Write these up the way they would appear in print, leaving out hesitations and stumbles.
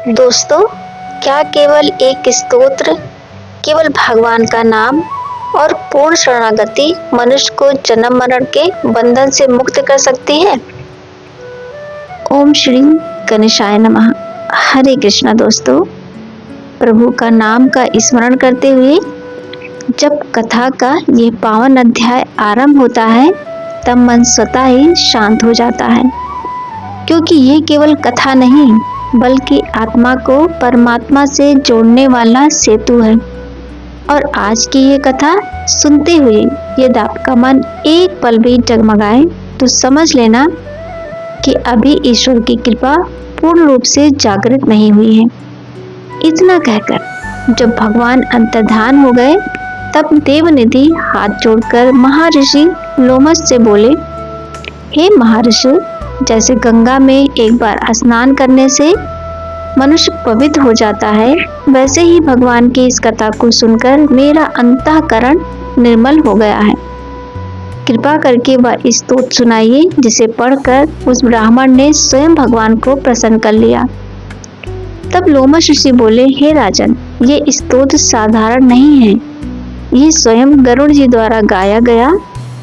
दोस्तों, क्या केवल एक स्तोत्र, केवल भगवान का नाम और पूर्ण शरणागति मनुष्य को जन्म मरण के बंधन से मुक्त कर सकती है? ओम श्री गणेशाय नमः। हरे कृष्णा दोस्तों, प्रभु का नाम का स्मरण करते हुए जब कथा का ये पावन अध्याय आरंभ होता है तब मन स्वतः ही शांत हो जाता है, क्योंकि ये केवल कथा नहीं बल्कि आत्मा को परमात्मा से जोड़ने वाला सेतु है। और आज की ये कथा सुनते हुए यदि आपका मन एक पल भी जगमगाए तो समझ लेना कि अभी ईश्वर की कृपा पूर्ण रूप से जागृत नहीं हुई है। इतना कहकर जब भगवान अंतर्धान हो गए तब देवनिधि हाथ जोड़कर महर्षि लोमश से बोले, हे महर्षि, जैसे गंगा में एक बार स्नान करने से मनुष्य पवित्र हो जाता है, वैसे ही भगवान की इस कथा को सुनकर मेरा अंतःकरण निर्मल हो गया है। कृपा करके वह स्तोत्र सुनाइए जिसे पढ़कर उस ब्राह्मण ने स्वयं भगवान को प्रसन्न कर लिया। तब लोमश ऋषि बोले, हे राजन, ये स्तोत्र साधारण नहीं है, ये स्वयं गरुड़ जी द्वारा गाया गया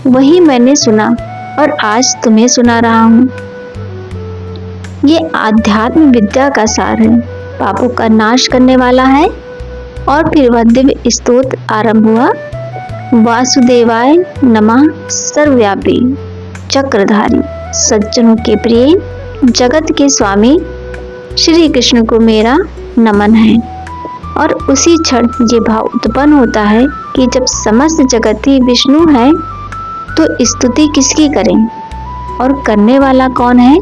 वही मैंने सुना और आज तुम्हें सुना रहा हूँ। ये आध्यात्म विद्या का सार है, पापों का नाश करने वाला है। और फिर वह दिव्य स्तोत्र आरंभ हुआ। वासुदेवाय नमः, सर्वव्यापी चक्रधारी सज्जनों के प्रिय जगत के स्वामी श्री कृष्ण को मेरा नमन है। और उसी क्षण ये भाव उत्पन्न होता है कि जब समस्त जगत ही विष्णु है तो स्तुति किसकी करें, और करने वाला कौन है?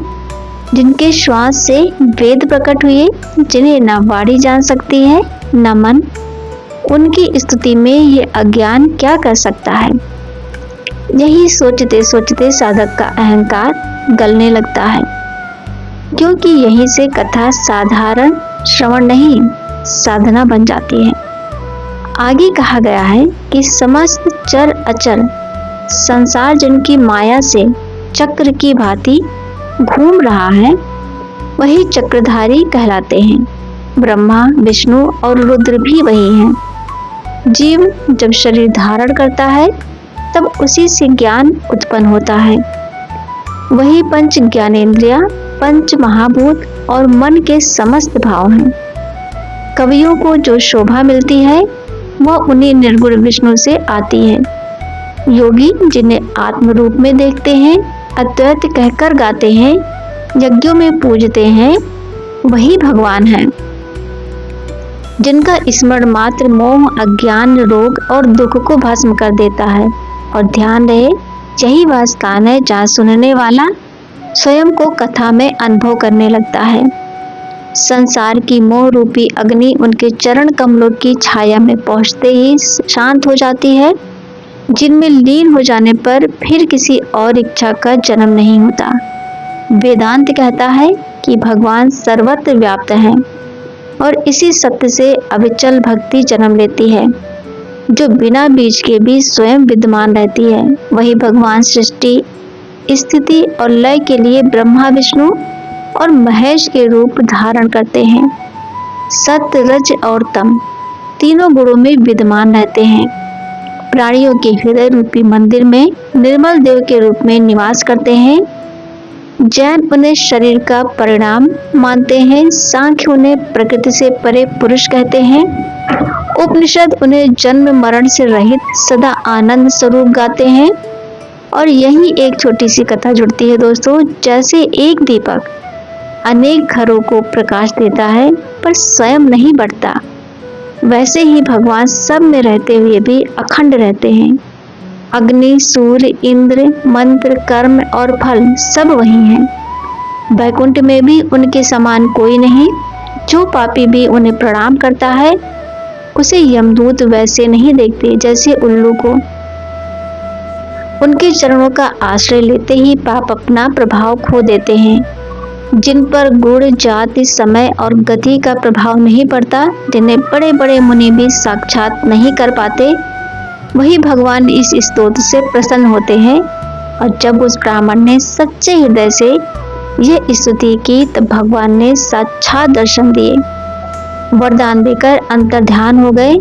जिनके श्वास से वेद प्रकट हुए, जिन्हें न वाणी जान सकती है न मन, उनकी स्तुति में ये अज्ञान क्या कर सकता है? यही सोचते सोचते साधक का अहंकार गलने लगता है, क्योंकि यहीं से कथा साधारण श्रवण नहीं साधना बन जाती है। आगे कहा गया है कि समस्त चर अचर संसार जिनकी माया से चक्र की भांति घूम रहा है वही चक्रधारी कहलाते हैं। ब्रह्मा, विष्णु और रुद्र भी वही हैं। जीव जब शरीर धारण करता है तब उसी से ज्ञान उत्पन्न होता है। वही पंच ज्ञानेंद्रिया, पंच महाभूत और मन के समस्त भाव हैं। कवियों को जो शोभा मिलती है वह उन्हीं निर्गुण विष्णु से आती है। योगी जिन्हें आत्म रूप में देखते हैं, अद्वैत कहकर गाते हैं, यज्ञों में पूजते हैं, वही भगवान है। जिनका स्मरण मात्र मोह, अज्ञान, रोग और दुख को भस्म कर देता है। और ध्यान रहे, यही वह स्थान है जहाँ सुनने वाला स्वयं को कथा में अनुभव करने लगता है। संसार की मोह रूपी अग्नि उनके चरण कमलों की छाया में पहुंचते ही शांत हो जाती है, जिनमें लीन हो जाने पर फिर किसी और इच्छा का जन्म नहीं होता। वेदांत कहता है कि भगवान सर्वत्र व्याप्त है और इसी सत्य से अविचल भक्ति जन्म लेती है, जो बिना बीज के भी स्वयं विद्यमान रहती है। वही भगवान सृष्टि, स्थिति और लय के लिए ब्रह्मा, विष्णु और महेश के रूप धारण करते हैं। सत्य, रज और तम तीनों गुणों में विद्यमान रहते हैं। प्राणियों के हृदय रूपी मंदिर में निर्मल देव के रूप में निवास करते हैं। जैन उन्हें शरीर का परिणाम मानते हैं, सांख्य उन्हें प्रकृति से परे पुरुष कहते हैं, उपनिषद उन्हें जन्म मरण से रहित सदा आनंद स्वरूप गाते हैं। और यही एक छोटी सी कथा जुड़ती है दोस्तों। जैसे एक दीपक अनेक घरों को प्रकाश देता है पर स्वयं नहीं बढ़ता, वैसे ही भगवान सब में रहते हुए भी अखंड रहते हैं। अग्नि, सूर्य, इंद्र, मंत्र, कर्म और फल सब वही हैं। वैकुंठ में भी उनके समान कोई नहीं। जो पापी भी उन्हें प्रणाम करता है उसे यमदूत वैसे नहीं देखते जैसे उल्लू को। उनके चरणों का आश्रय लेते ही पाप अपना प्रभाव खो देते हैं। जिन पर गुण, जाति, समय और गति का प्रभाव नहीं पड़ता, जिन्हें बड़े बड़े मुनि भी साक्षात नहीं कर पाते, वही भगवान इस स्तोत्र से प्रसन्न होते हैं। और जब उस ब्राह्मण ने सच्चे हृदय से ये स्तुति की तब भगवान ने साक्षात दर्शन दिए, वरदान देकर अंतर्ध्यान हो गए।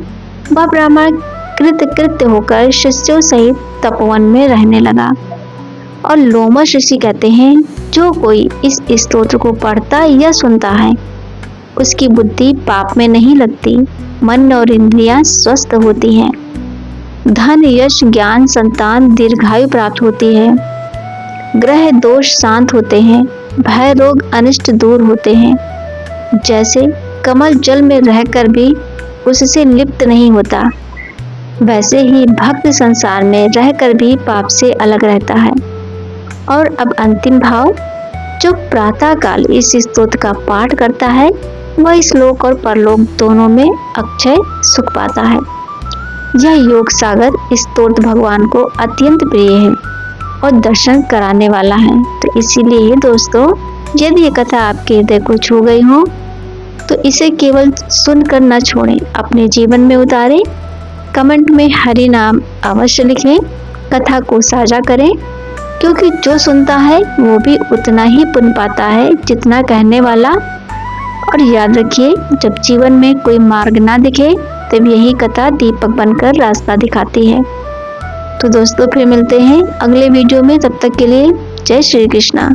वह ब्राह्मण कृतकृत्य होकर शिष्यों सहित तपोवन में रहने लगा। और लोमश ऋषि कहते हैं, जो कोई इस स्तोत्र को पढ़ता या सुनता है उसकी बुद्धि पाप में नहीं लगती, मन और इंद्रियां स्वस्थ होती हैं, धन यश ज्ञान संतान दीर्घायु प्राप्त होती है, ग्रह दोष शांत होते हैं, भय रोग अनिष्ट दूर होते हैं। जैसे कमल जल में रहकर भी उससे लिप्त नहीं होता, वैसे ही भक्त संसार में रहकर भी पाप से अलग रहता है। और अब अंतिम भाव, जो प्रातः काल इस स्तोत्र का पाठ करता है वह इस लोक और परलोक दोनों में अक्षय सुख पाता है। यह योग सागर स्तोत्र भगवान को अत्यंत प्रिय है और दर्शन कराने वाला है। तो इसीलिए दोस्तों, यदि ये कथा आपके हृदय को छू गई हो तो इसे केवल सुनकर न छोड़ें, अपने जीवन में उतारें। कमेंट में हरि नाम अवश्य लिखें, कथा को साझा करें, क्योंकि जो सुनता है वो भी उतना ही पुण्य पाता है जितना कहने वाला। और याद रखिए, जब जीवन में कोई मार्ग ना दिखे तब यही कथा दीपक बनकर रास्ता दिखाती है। तो दोस्तों, फिर मिलते हैं अगले वीडियो में, तब तक के लिए जय श्री कृष्णा।